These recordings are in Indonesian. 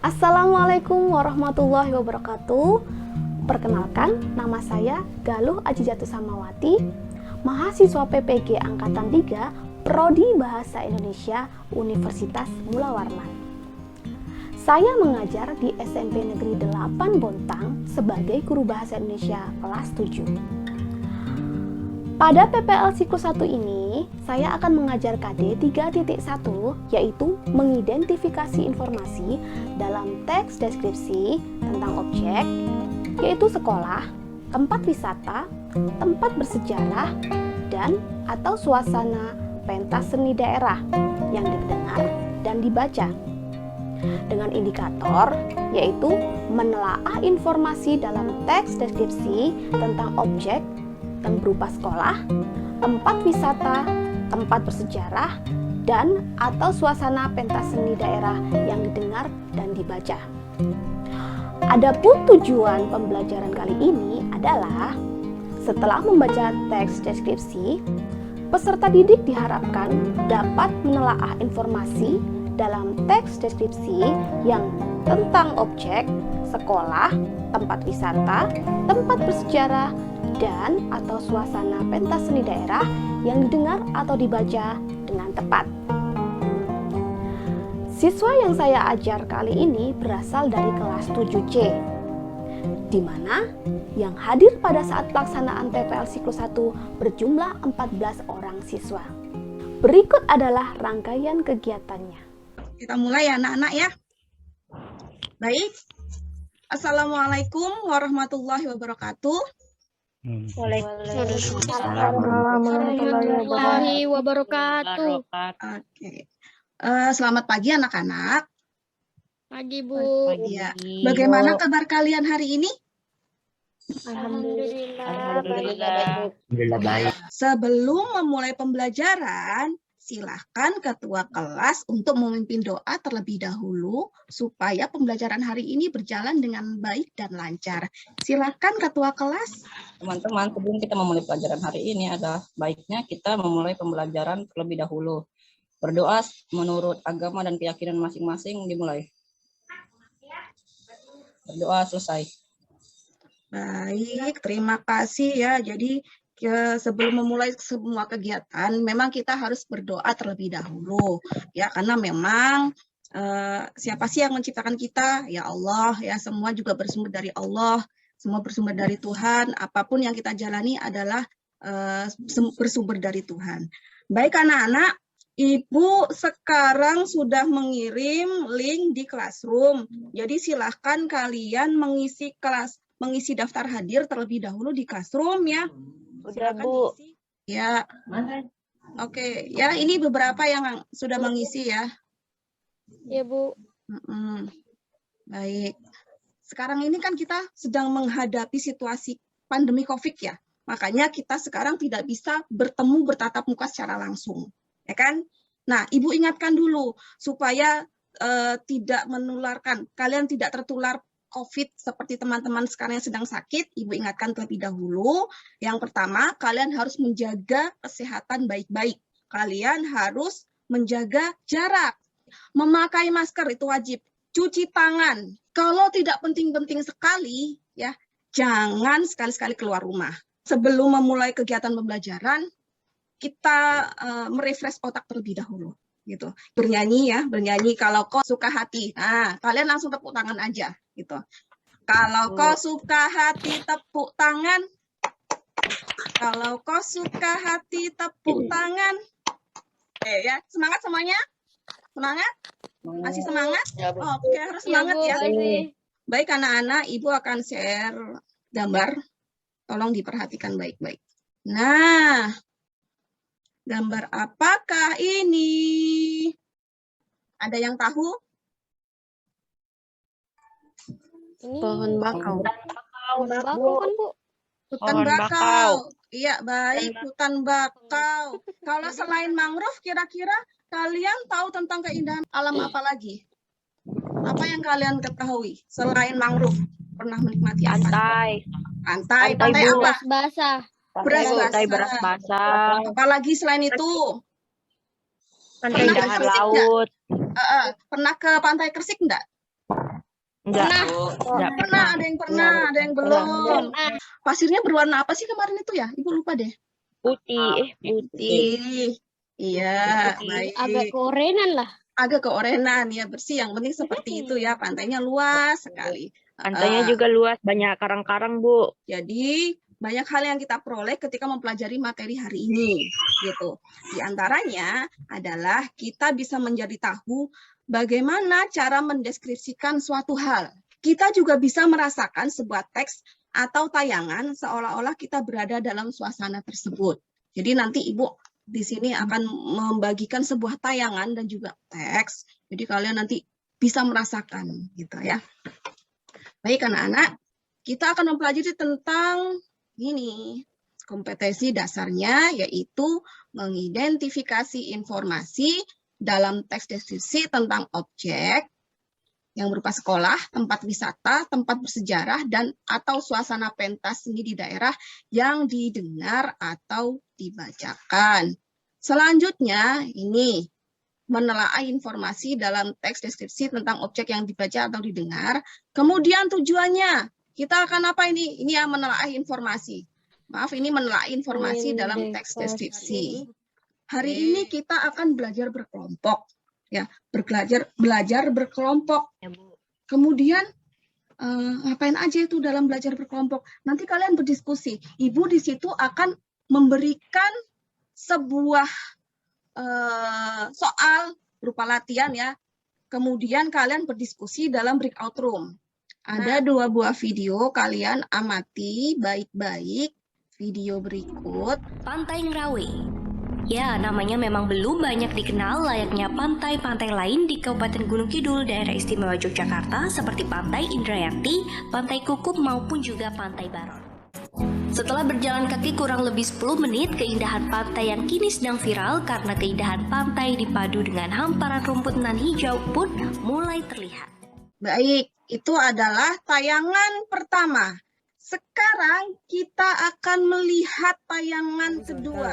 Assalamualaikum warahmatullahi wabarakatuh. Perkenalkan, nama saya Galuh Ajijatu Samawati, mahasiswa PPG Angkatan 3, Prodi Bahasa Indonesia, Universitas Mula Warman. Saya mengajar di SMP Negeri 8 Bontang sebagai guru bahasa Indonesia kelas 7. Pada PPL siklus 1 ini, saya akan mengajar KD 3.1, yaitu mengidentifikasi informasi dalam teks deskripsi tentang objek, yaitu sekolah, tempat wisata, tempat bersejarah, dan atau suasana pentas seni daerah yang didengar dan dibaca. Dengan indikator, yaitu menelaah informasi dalam teks deskripsi tentang objek yang berupa sekolah, tempat wisata, tempat bersejarah, dan atau suasana pentas seni daerah yang didengar dan dibaca. Adapun tujuan pembelajaran kali ini adalah setelah membaca teks deskripsi, peserta didik diharapkan dapat menelaah informasi dalam teks deskripsi yang tentang objek, sekolah, tempat wisata, tempat bersejarah, dan atau suasana pentas seni daerah yang didengar atau dibaca dengan tepat. Siswa yang saya ajar kali ini berasal dari kelas 7C, di mana yang hadir pada saat pelaksanaan PPL siklus 1 berjumlah 14 orang siswa. Berikut adalah rangkaian kegiatannya. Kita mulai ya anak-anak ya. Baik. Assalamualaikum warahmatullahi wabarakatuh. Warahmatullahi wabarakatuh. Oke. Selamat pagi anak-anak. Pagi Bu. Ya. Bagaimana kabar kalian hari ini? Alhamdulillah. Baik. Sebelum memulai pembelajaran, silakan ketua kelas untuk memimpin doa terlebih dahulu supaya pembelajaran hari ini berjalan dengan baik dan lancar. Silakan ketua kelas. Teman-teman, sebelum kita memulai pelajaran hari ini, ada baiknya kita memulai pembelajaran terlebih dahulu. Berdoa menurut agama dan keyakinan masing-masing dimulai. Berdoa selesai. Baik, terima kasih ya. Jadi sebelum memulai semua kegiatan, memang kita harus berdoa terlebih dahulu, ya karena memang siapa sih yang menciptakan kita? Ya Allah, ya semua juga bersumber dari Allah, semua bersumber dari Tuhan. Apapun yang kita jalani adalah bersumber dari Tuhan. Baik anak-anak, Ibu sekarang sudah mengirim link di Classroom. Jadi silahkan kalian mengisi daftar hadir terlebih dahulu di Classroom ya. Udah Bu. Isi. Ya. Oke, ya ini beberapa yang sudah mengisi ya. Ya Bu. Baik. Sekarang ini kan kita sedang menghadapi situasi pandemi COVID ya. Makanya kita sekarang tidak bisa bertatap muka secara langsung. Ya kan? Nah, Ibu ingatkan dulu supaya tidak menularkan. Kalian tidak tertular COVID seperti teman-teman sekarang yang sedang sakit, Ibu ingatkan terlebih dahulu. Yang pertama, kalian harus menjaga kesehatan baik-baik. Kalian harus menjaga jarak. Memakai masker itu wajib. Cuci tangan. Kalau tidak penting-penting sekali, ya jangan sekali-sekali keluar rumah. Sebelum memulai kegiatan pembelajaran, kita merefresh otak terlebih dahulu. Gitu. Bernyanyi kalau kau suka hati. Nah, kalian langsung tepuk tangan aja gitu. Kalau kau suka hati tepuk tangan. Kalau kau suka hati tepuk tangan. Ya, semangat semuanya? Semangat? Masih semangat? Ya, Bu. Oke, harus semangat ya. Baik anak-anak, Ibu akan share gambar. Tolong diperhatikan baik-baik. Nah, gambar apakah ini? Ada yang tahu? Ini Pohon bakau. bakau kan, Bu? Hutan Pohon bakau. bakau. Iya, baik. Hutan bakau. Kalau selain mangrove, kira-kira kalian tahu tentang keindahan alam apa lagi? Apa yang kalian ketahui selain mangrove? Pernah menikmati apa? Pantai. Pantai. Pantai, Pantai Bu. apa? Beras basah. Beras Pantai basah. beras basah. Apalagi selain itu? Pernah ke Keindahan Gresik nggak? laut. Pernah ke Pantai Gresik enggak? Enggak. Pernah. Enggak Pernah, ada yang pernah, ada yang belum. Pernah. Pasirnya berwarna apa sih kemarin itu ya? Ibu lupa deh. Putih. Putih. Iya, Putih. baik. Agak keorenan lah. Agak keorenan ya, bersih. Yang penting seperti itu ya, pantainya luas sekali. Pantainya juga luas, banyak karang-karang, Bu. Jadi banyak hal yang kita peroleh ketika mempelajari materi hari ini, gitu. Di antaranya adalah kita bisa menjadi tahu bagaimana cara mendeskripsikan suatu hal. Kita juga bisa merasakan sebuah teks atau tayangan seolah-olah kita berada dalam suasana tersebut. Jadi nanti Ibu di sini akan membagikan sebuah tayangan dan juga teks. Jadi kalian nanti bisa merasakan, gitu ya. Baik anak-anak, kita akan mempelajari tentang ini, kompetensi dasarnya yaitu mengidentifikasi informasi dalam teks deskripsi tentang objek yang berupa sekolah, tempat wisata, tempat bersejarah, dan atau suasana pentas seni di daerah yang didengar atau dibacakan. Selanjutnya ini menelaah informasi dalam teks deskripsi tentang objek yang dibaca atau didengar. Kemudian tujuannya kita akan apa ini? Ini yang menelaah informasi. Maaf, ini menelaah informasi dalam teks deskripsi. Hari ini kita akan belajar berkelompok, ya, belajar berkelompok. Kemudian ngapain aja itu dalam belajar berkelompok? Nanti kalian berdiskusi. Ibu di situ akan memberikan sebuah soal berupa latihan ya. Kemudian kalian berdiskusi dalam breakout room. Ada 2 buah video, kalian amati baik-baik video berikut. Pantai Ngerawe. Ya, namanya memang belum banyak dikenal layaknya pantai-pantai lain di Kabupaten Gunung Kidul, Daerah Istimewa Yogyakarta seperti Pantai Indrayanti, Pantai Kukup maupun juga Pantai Baron. Setelah berjalan kaki kurang lebih 10 menit, keindahan pantai yang kini sedang viral karena keindahan pantai dipadu dengan hamparan rumput nan hijau pun mulai terlihat. Baik, itu adalah tayangan pertama. Sekarang kita akan melihat tayangan kedua.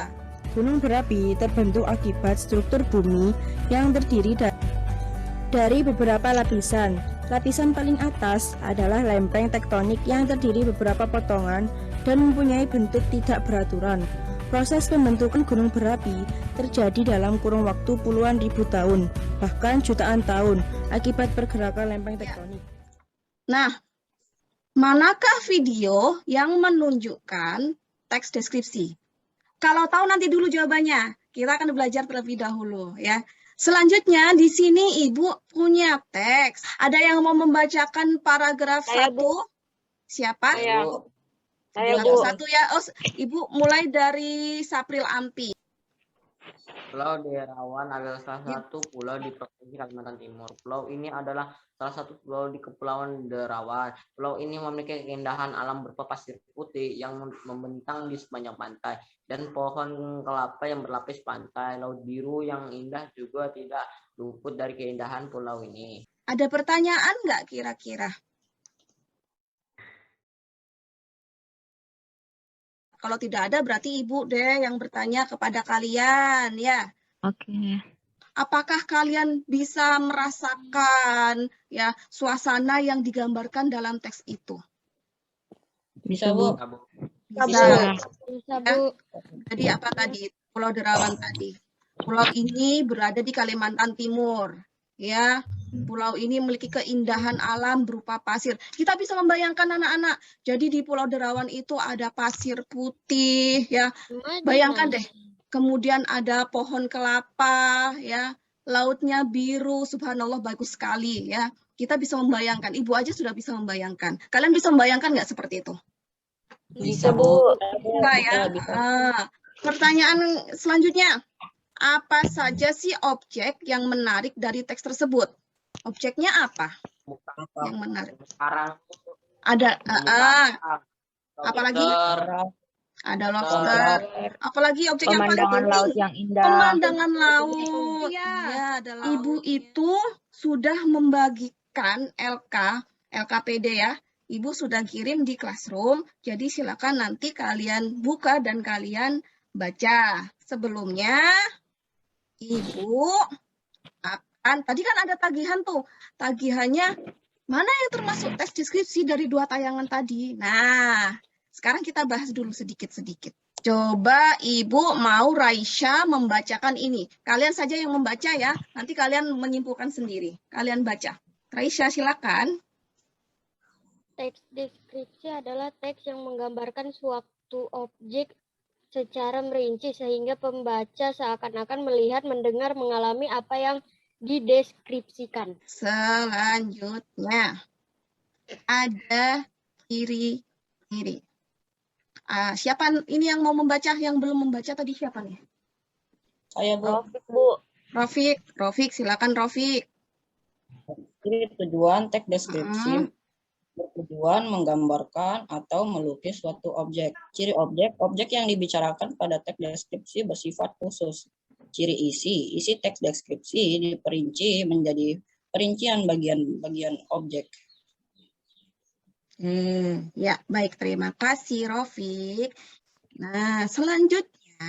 Gunung berapi terbentuk akibat struktur bumi yang terdiri dari beberapa lapisan. Lapisan paling atas adalah lempeng tektonik yang terdiri beberapa potongan dan mempunyai bentuk tidak beraturan. Proses pembentukan gunung berapi terjadi dalam kurun waktu puluhan ribu tahun, bahkan jutaan tahun, akibat pergerakan lempeng tektonik. Nah, manakah video yang menunjukkan teks deskripsi? Kalau tahu nanti dulu jawabannya. Kita akan belajar terlebih dahulu ya. Selanjutnya di sini Ibu punya teks. Ada yang mau membacakan paragraf 1? Siapa? Saya, Paragraf Bu. 1 ya. Oh, Ibu mulai dari Sapril Ampi. Pulau Derawan adalah salah satu pulau di Provinsi Kalimantan Timur. Pulau ini adalah salah satu pulau di Kepulauan Derawan. Pulau ini memiliki keindahan alam berupa pasir putih yang membentang di sepanjang pantai dan pohon kelapa yang berlapis pantai. Laut biru yang indah juga tidak luput dari keindahan pulau ini. Ada pertanyaan nggak kira-kira? Kalau tidak ada berarti Ibu deh yang bertanya kepada kalian ya. Oke. Apakah kalian bisa merasakan ya suasana yang digambarkan dalam teks itu? Bisa, Bu. Bisa. Bisa, Bu. Jadi apa tadi? Pulau Derawan tadi. Pulau ini berada di Kalimantan Timur. Ya, pulau ini memiliki keindahan alam berupa pasir. Kita bisa membayangkan anak-anak. Jadi di Pulau Derawan itu ada pasir putih, ya. Bayangkan deh. Kemudian ada pohon kelapa, ya. lautnya biru, subhanallah bagus sekali ya. Kita bisa membayangkan, ibu aja sudah bisa membayangkan. Kalian bisa membayangkan nggak seperti itu? Bisa, Bu. Bisa ya. Pertanyaan selanjutnya, apa saja sih objek yang menarik dari teks tersebut? Objeknya apa Bukan yang menarik? sekarang. Ada, apalagi? Lobster, Ada lobster. Apalagi objek yang paling Pemandangan penting? laut yang indah. Pemandangan laut. Ya, Ibu itu sudah membagikan LKPD ya. Ibu sudah kirim di classroom. Jadi silakan nanti kalian buka dan kalian baca. Sebelumnya, Ibu akan, tadi kan ada tagihan tuh. Tagihannya mana yang termasuk teks deskripsi dari 2 tayangan tadi. Nah, sekarang kita bahas dulu sedikit-sedikit. Coba Ibu mau Raisya membacakan ini. Kalian saja yang membaca ya. Nanti kalian menyimpulkan sendiri. Kalian baca. Raisya silakan. Teks deskripsi adalah teks yang menggambarkan suatu objek secara merinci sehingga pembaca seakan-akan melihat, mendengar, mengalami apa yang dideskripsikan. Selanjutnya ada kiri-kiri. Siapa ini yang mau membaca? Yang belum membaca tadi siapa nih? Saya, Bu. Rofik, Bu. Rofik, silakan Rofik. Jadi tujuan teks deskripsi bertujuan menggambarkan atau melukis suatu objek. Ciri objek yang dibicarakan pada teks deskripsi bersifat khusus. Ciri isi teks deskripsi diperinci menjadi perincian bagian-bagian objek. Ya, baik, terima kasih Rofik. Nah, selanjutnya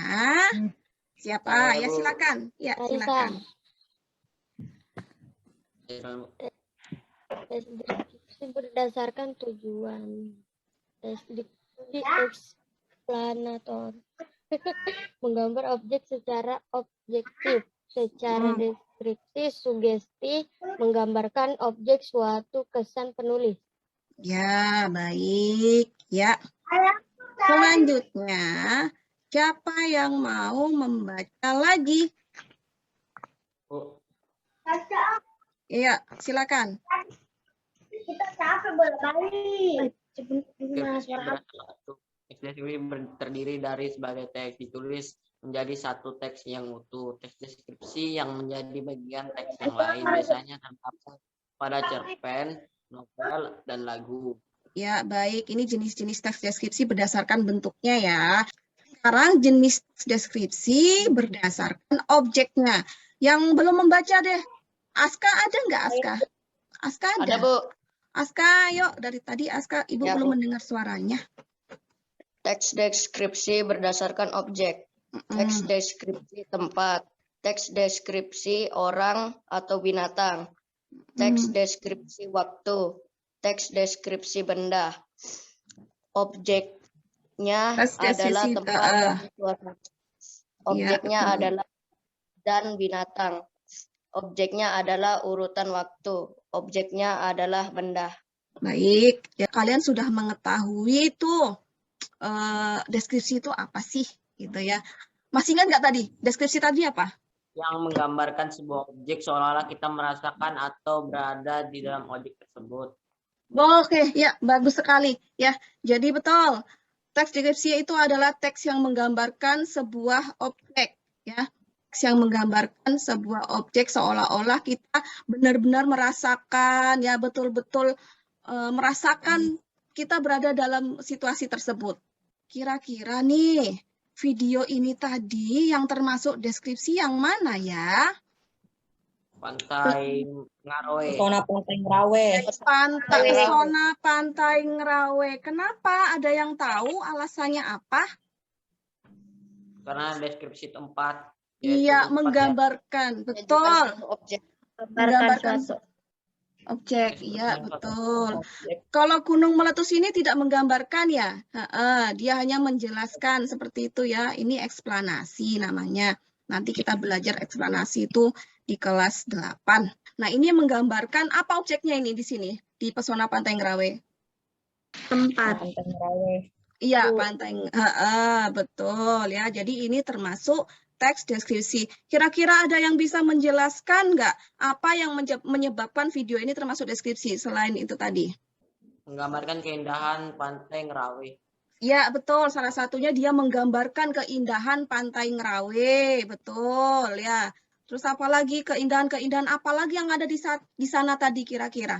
siapa? Ya, silakan. Ya, silakan. Teks deskripsi berdasarkan tujuan. Deskripsi eksplanator. Menggambar objek secara objektif. Secara deskripsi sugesti menggambarkan objek suatu kesan penulis. Ya, baik. Ya. Selanjutnya, siapa yang mau membaca lagi? Iya, silakan. Teks deskripsi terdiri dari sebagai teks ditulis menjadi satu teks yang utuh. Teks deskripsi yang menjadi bagian teks yang lain biasanya terdapat pada cerpen, novel, dan lagu. Ya, baik. Ini jenis-jenis teks deskripsi berdasarkan bentuknya ya. Sekarang jenis teks deskripsi berdasarkan objeknya. Yang belum membaca deh. Aska ada nggak, Aska? Aska ada? Ada, Bu. Aska, yuk. Dari tadi Aska, Ibu Ya, belum Bu. mendengar suaranya. Teks deskripsi berdasarkan objek. Teks deskripsi tempat. Teks deskripsi orang atau binatang. Teks deskripsi waktu. Teks deskripsi benda. Objeknya Teks adalah deskripsi, tempat dan suasana. Objeknya betul. adalah dan binatang. Objeknya adalah urutan waktu. Objeknya adalah benda. Baik, ya kalian sudah mengetahui tuh deskripsi itu apa sih, gitu ya. Masih ingat nggak tadi? Deskripsi tadi apa? Yang menggambarkan sebuah objek seolah-olah kita merasakan atau berada di dalam objek tersebut. Oke, ya bagus sekali ya. Jadi betul, teks deskripsi itu adalah teks yang menggambarkan sebuah objek, ya. Teks yang menggambarkan sebuah objek seolah-olah kita benar-benar merasakan, ya betul-betul merasakan kita berada dalam situasi tersebut. Kira-kira nih, video ini tadi yang termasuk deskripsi yang mana ya? Pantai Ngarawe. Pesona Pantai Ngarawe. Pesona Pantai Ngarawe. Kenapa? Ada yang tahu alasannya apa? Karena deskripsi tempat. Iya, menggambarkan. Betul. Menggambarkan objek. Iya, betul. Kalau gunung meletus ini tidak menggambarkan ya. Dia hanya menjelaskan seperti itu ya. Ini eksplanasi namanya. Nanti kita belajar eksplanasi itu di kelas 8. Nah, ini menggambarkan apa objeknya ini di sini di Pesona Pantai Ngarawe? Tempat. Pantai Ngarawe. Iya, pantai. Betul ya. Jadi ini termasuk teks deskripsi. Kira-kira ada yang bisa menjelaskan nggak apa yang menyebabkan video ini termasuk deskripsi selain itu tadi? Menggambarkan keindahan Pantai Ngerawe. Ya, betul. Salah satunya dia menggambarkan keindahan Pantai Ngerawe. Betul, ya. Terus apa lagi? Keindahan-keindahan apa lagi yang ada di sana tadi kira-kira?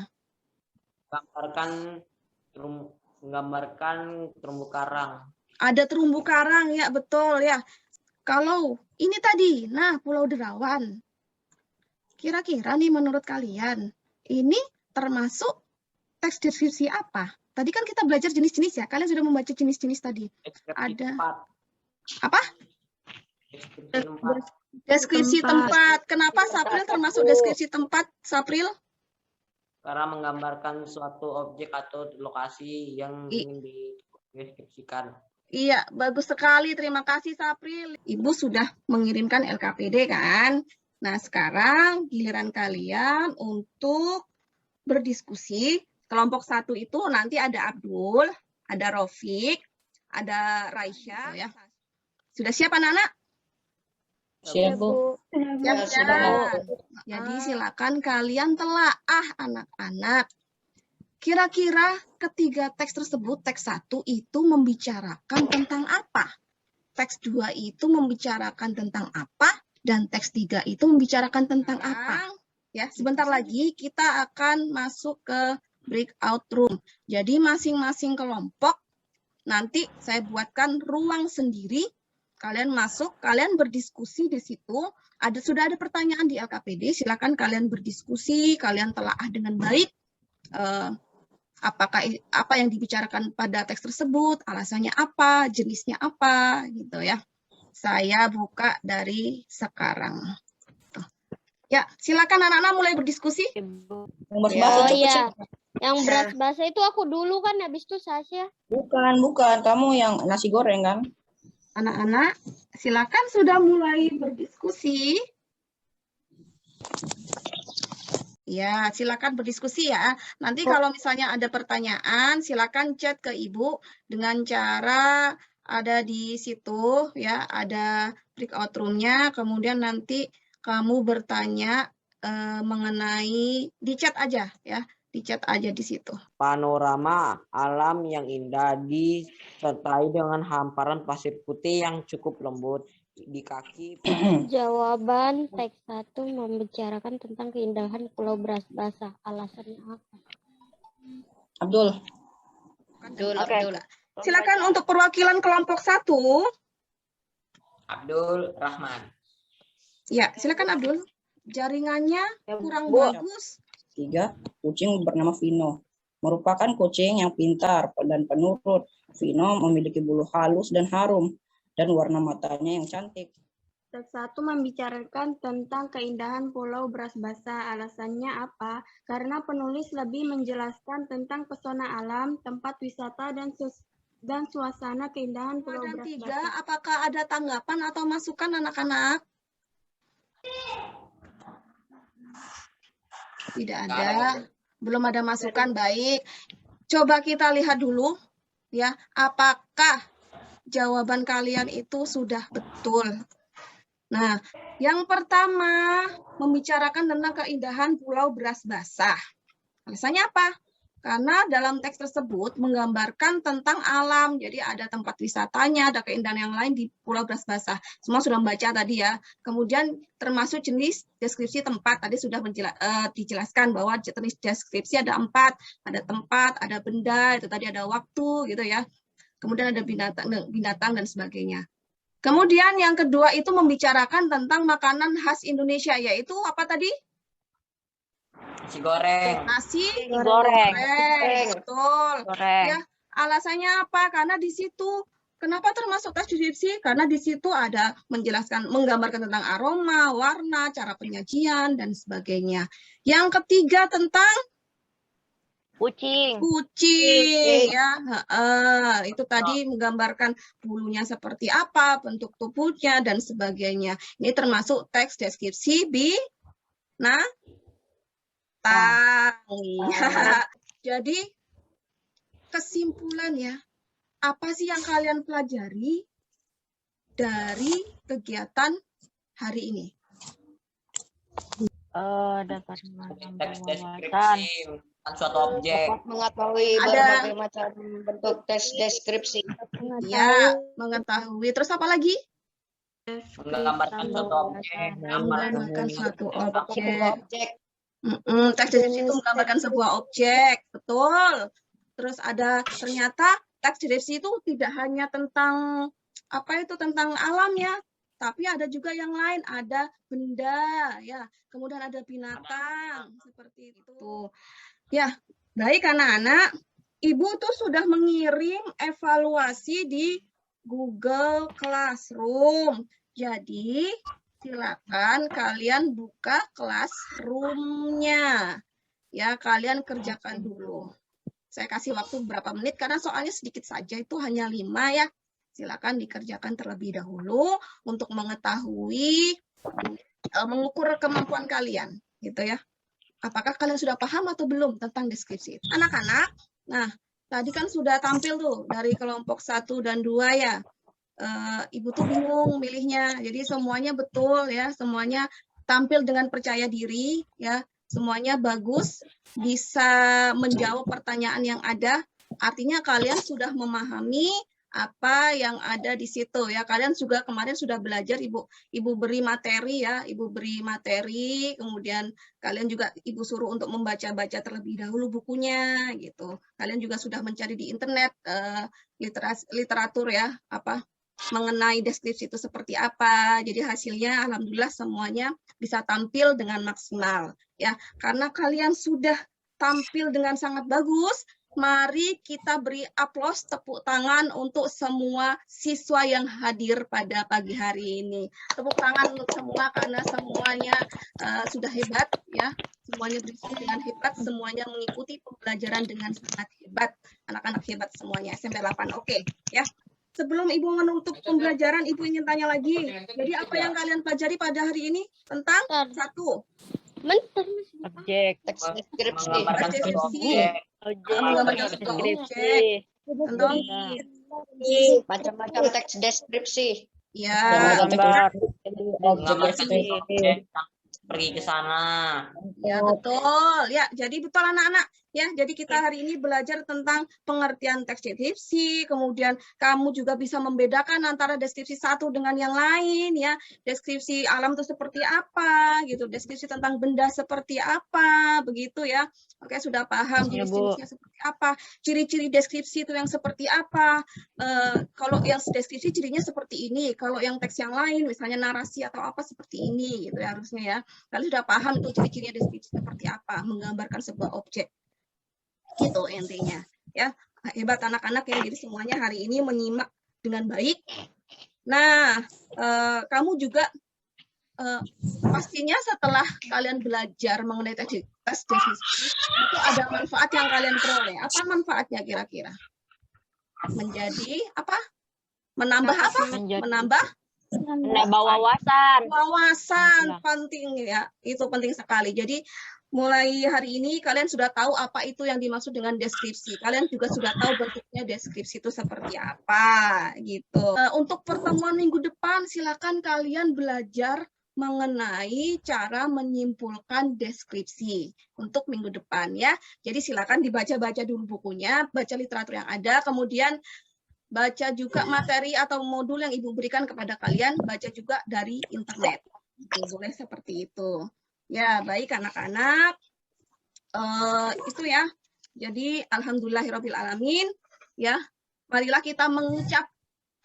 Menggambarkan terumbu karang. Ada terumbu karang, ya betul ya. Kalau ini tadi, nah Pulau Derawan. Kira-kira nih menurut kalian, ini termasuk teks deskripsi apa? Tadi kan kita belajar jenis-jenis ya. Kalian sudah membaca jenis-jenis tadi. Ada apa? Deskripsi tempat. Kenapa Sapril termasuk deskripsi tempat, Sapril? Karena menggambarkan suatu objek atau lokasi yang ingin dideskripsikan. Iya, bagus sekali. Terima kasih, Sapril. Ibu sudah mengirimkan LKPD kan? Nah, sekarang giliran kalian untuk berdiskusi. Kelompok 1 itu nanti ada Abdul, ada Rofik, ada Raisya. Ya. Sudah siap anak-anak? Siap, Bu. Siap. Jadi silakan kalian telaah anak-anak. Kira-kira ketiga teks tersebut, teks 1 itu membicarakan tentang apa? Teks 2 itu membicarakan tentang apa? Dan teks 3 itu membicarakan tentang apa? Ya, sebentar lagi kita akan masuk ke breakout room. Jadi masing-masing kelompok nanti saya buatkan ruang sendiri. Kalian masuk, kalian berdiskusi di situ. Sudah ada pertanyaan di LKPD, silakan kalian berdiskusi, kalian telaah dengan baik. Apakah apa yang dibicarakan pada teks tersebut, alasannya apa, jenisnya apa, gitu ya. Saya buka dari sekarang. Ya, silakan anak-anak mulai berdiskusi. Oh iya, yang beras basa itu aku dulu kan, habis itu Sasha. Bukan. Kamu yang nasi goreng kan? Anak-anak, silakan sudah mulai berdiskusi. Ya, silakan berdiskusi ya. Nanti kalau misalnya ada pertanyaan, silakan chat ke Ibu dengan cara ada di situ ya, ada breakout room-nya, kemudian nanti kamu bertanya mengenai di chat aja ya, di chat aja di situ. Panorama alam yang indah disertai dengan hamparan pasir putih yang cukup lembut di kaki. Jawaban teks 1 membicarakan tentang keindahan Pulau Beras Basah. Alasannya apa? Abdul. Silakan untuk perwakilan kelompok 1. Abdul Rahman. Ya, silakan Abdul. Jaringannya kurang bagus. 3. Kucing bernama Vino. Merupakan kucing yang pintar dan penurut. Vino memiliki bulu halus dan harum, dan warna matanya yang cantik. Teks 1 membicarakan tentang keindahan Pulau Beras Basah. Alasannya apa? Karena penulis lebih menjelaskan tentang pesona alam, tempat wisata, dan suasana keindahan Pulau Beras Basah. Apakah ada tanggapan atau masukan anak-anak? Tidak ada. Belum ada masukan, baik. Coba kita lihat dulu ya, apakah jawaban kalian itu sudah betul. Nah, yang pertama membicarakan tentang keindahan Pulau Beras Basah. Alasannya apa? Karena dalam teks tersebut menggambarkan tentang alam. Jadi ada tempat wisatanya, ada keindahan yang lain di Pulau Beras Basah. Semua sudah membaca tadi ya. Kemudian termasuk jenis deskripsi tempat. Tadi sudah dijelaskan bahwa jenis deskripsi ada 4. Ada tempat, ada benda, itu tadi ada waktu gitu ya. Kemudian ada binatang dan sebagainya. Kemudian yang kedua itu membicarakan tentang makanan khas Indonesia, yaitu apa tadi? Nasi goreng. Nasi goreng. Betul. Ya, alasannya apa? Karena di situ kenapa termasuk teks deskripsi? Karena di situ ada menjelaskan, menggambarkan tentang aroma, warna, cara penyajian dan sebagainya. Yang ketiga tentang kucing ya, itu tadi menggambarkan bulunya seperti apa, bentuk tubuhnya dan sebagainya. Ini termasuk teks deskripsi Jadi kesimpulannya, apa sih yang kalian pelajari dari kegiatan hari ini? Dapat Teks menambah wawasan. deskripsi tentang suatu objek. Dapat mengetahui Ada. berbagai macam bentuk teks deskripsi. Ya, mengetahui. Terus apa lagi? Menggambarkan suatu objek. Menggambarkan suatu objek. Objek. Teks deskripsi itu menggambarkan sebuah objek, betul. Terus ada ternyata teks deskripsi itu tidak hanya tentang tentang alam ya, tapi ada juga yang lain, ada benda ya, kemudian ada binatang seperti itu. Ya, baik anak-anak, Ibu tuh sudah mengirim evaluasi di Google Classroom. Jadi silakan kalian buka Classroom-nya. Ya, kalian kerjakan dulu. Saya kasih waktu beberapa menit karena soalnya sedikit saja, itu hanya 5 ya. Silakan dikerjakan terlebih dahulu untuk mengetahui, mengukur kemampuan kalian, gitu ya. Apakah kalian sudah paham atau belum tentang deskripsi? Anak-anak, nah tadi kan sudah tampil tuh dari kelompok 1 dan 2 ya. Ibu tuh bingung milihnya, jadi semuanya betul ya, semuanya tampil dengan percaya diri ya, semuanya bagus, bisa menjawab pertanyaan yang ada, artinya kalian sudah memahami apa yang ada di situ ya. Kalian juga kemarin sudah belajar, ibu beri materi ya, ibu beri materi, kemudian kalian juga ibu suruh untuk membaca-baca terlebih dahulu bukunya gitu. Kalian juga sudah mencari di internet literatur ya, mengenai deskripsi itu seperti apa. Jadi hasilnya alhamdulillah semuanya bisa tampil dengan maksimal ya. Karena kalian sudah tampil dengan sangat bagus, mari kita beri aplaus, tepuk tangan untuk semua siswa yang hadir pada pagi hari ini. Tepuk tangan untuk semua karena semuanya sudah hebat ya. Semuanya berisi dengan hebat, semuanya mengikuti pembelajaran dengan sangat hebat. Anak-anak hebat semuanya, SMP 8. Oke, ya. Sebelum Ibu menutup pembelajaran, Ibu ingin tanya lagi. Jadi apa yang kalian pelajari pada hari ini tentang satu? Objek. Teks deskripsi. Menggambarkan suatu objek. Menggambarkan sebuah objek. Tentang Macam-macam teks deskripsi. ya, Menggambarkan suatu objek. Pergi ke sana. ya betul. Ya, jadi betul anak-anak. Ya, jadi kita hari ini belajar tentang pengertian teks deskripsi, kemudian kamu juga bisa membedakan antara deskripsi satu dengan yang lain ya. Deskripsi alam itu seperti apa gitu, deskripsi tentang benda seperti apa, begitu ya. Oke, sudah paham deskripsinya seperti apa, ciri-ciri deskripsi itu yang seperti apa. Kalau yang deskripsi cirinya seperti ini, kalau yang teks yang lain misalnya narasi atau apa seperti ini gitu ya harusnya ya. Kalian sudah paham itu ciri-cirinya deskripsi seperti apa, menggambarkan sebuah objek. Gitu intinya ya. Hebat anak-anak ya, jadi semuanya hari ini menyimak dengan baik. Nah, kamu juga pastinya setelah kalian belajar mengenai teks deskripsi itu ada manfaat yang kalian peroleh. Apa manfaatnya kira-kira? Menjadi apa? Menambah apa? Menambah wawasan. Wawasan penting ya, itu penting sekali. Jadi mulai hari ini kalian sudah tahu apa itu yang dimaksud dengan deskripsi. Kalian juga sudah tahu bentuknya deskripsi itu seperti apa gitu. Untuk pertemuan minggu depan silakan kalian belajar mengenai cara menyimpulkan deskripsi untuk minggu depan ya. Jadi silakan dibaca-baca dulu bukunya, baca literatur yang ada, kemudian baca juga materi atau modul yang Ibu berikan kepada kalian, baca juga dari internet. Boleh seperti itu. Ya, baik anak-anak. Itu ya. Jadi alhamdulillahirabbil alamin ya. Marilah kita mengucap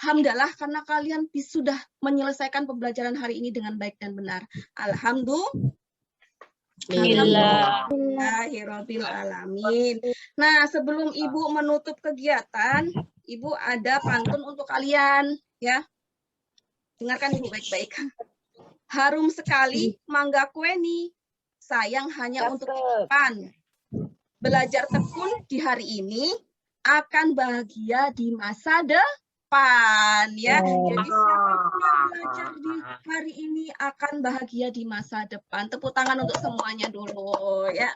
hamdalah karena kalian sudah menyelesaikan pembelajaran hari ini dengan baik dan benar. Alhamdulillahirabbil alamin. Nah, sebelum Ibu menutup kegiatan, Ibu ada pantun untuk kalian ya. Dengarkan Ibu baik-baik. Harum sekali mangga kueni, sayang hanya untuk depan. Belajar tekun di hari ini, akan bahagia di masa depan. Ya, jadi siapapun yang belajar di hari ini akan bahagia di masa depan. Tepuk tangan untuk semuanya dulu ya.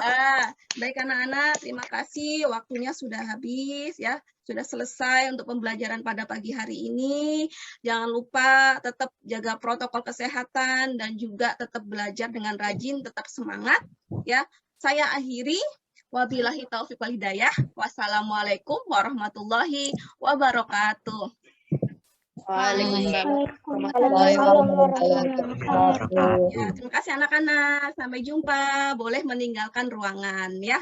Ya, baik anak-anak, terima kasih. Waktunya sudah habis ya, sudah selesai untuk pembelajaran pada pagi hari ini. Jangan lupa tetap jaga protokol kesehatan dan juga tetap belajar dengan rajin, tetap semangat ya. Saya akhiri. Wabillahi taufiq wal hidayah. Wassalamualaikum warahmatullahi wabarakatuh. Ya, terima kasih anak-anak. Sampai jumpa. Boleh meninggalkan ruangan ya.